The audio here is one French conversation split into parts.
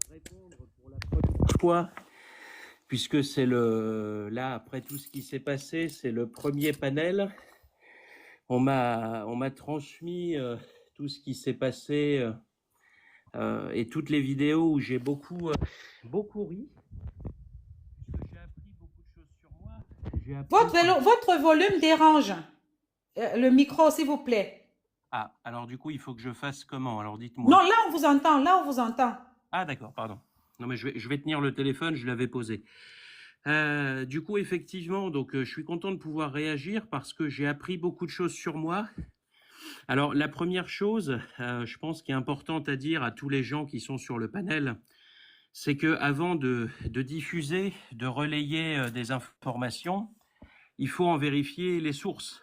répondre pour la première fois, puisque c'est là, après tout ce qui s'est passé, c'est le premier panel. On m'a transmis tout ce qui s'est passé et toutes les vidéos où j'ai beaucoup ri. J'ai appris beaucoup de choses sur moi. Votre volume dérange. Le micro, s'il vous plaît. Ah, alors du coup, il faut que je fasse comment? Alors dites-moi. Non, là, on vous entend. Là, on vous entend. Ah, d'accord, pardon. Non, mais je vais tenir le téléphone, je l'avais posé. Du coup, effectivement, donc je suis content de pouvoir réagir parce que j'ai appris beaucoup de choses sur moi. Alors, la première chose, je pense, qui est importante à dire à tous les gens qui sont sur le panel, c'est que avant de diffuser, de relayer des informations, il faut en vérifier les sources.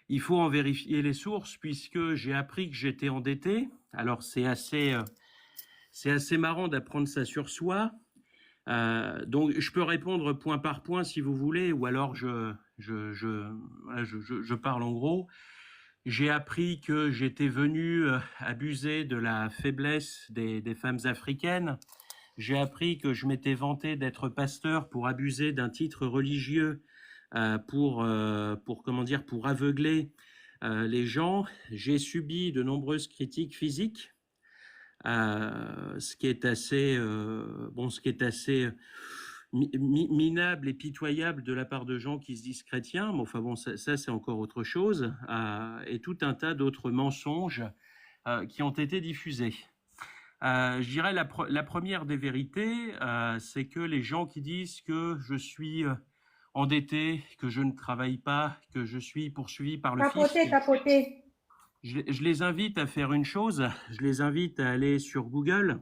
Il faut en vérifier les sources puisque j'ai appris que j'étais endetté. Alors, c'est assez marrant d'apprendre ça sur soi. Donc, je peux répondre point par point si vous voulez, ou alors je parle en gros. J'ai appris que j'étais venu abuser de la faiblesse des femmes africaines. J'ai appris que je m'étais vanté d'être pasteur pour abuser d'un titre religieux, pour aveugler les gens. J'ai subi de nombreuses critiques physiques. Ce qui est assez minable et pitoyable de la part de gens qui se disent chrétiens, mais enfin bon, ça c'est encore autre chose, et tout un tas d'autres mensonges qui ont été diffusés. Je dirais la première des vérités, c'est que les gens qui disent que je suis endetté, que je ne travaille pas, que je suis poursuivi par le fisc, Tapotez. je les invite à faire une chose, je les invite à aller sur Google,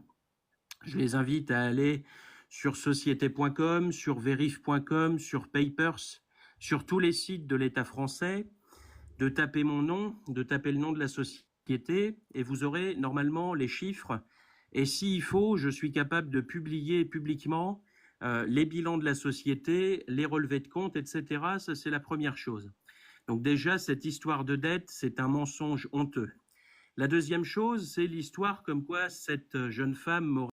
je les invite à aller sur société.com, sur verif.com, sur Papers, sur tous les sites de l'État français, de taper mon nom, de taper le nom de la société, et vous aurez normalement les chiffres. Et s'il faut, je suis capable de publier publiquement les bilans de la société, les relevés de compte, etc. Ça, c'est la première chose. Donc déjà, cette histoire de dette, c'est un mensonge honteux. La deuxième chose, c'est l'histoire comme quoi cette jeune femme m'aurait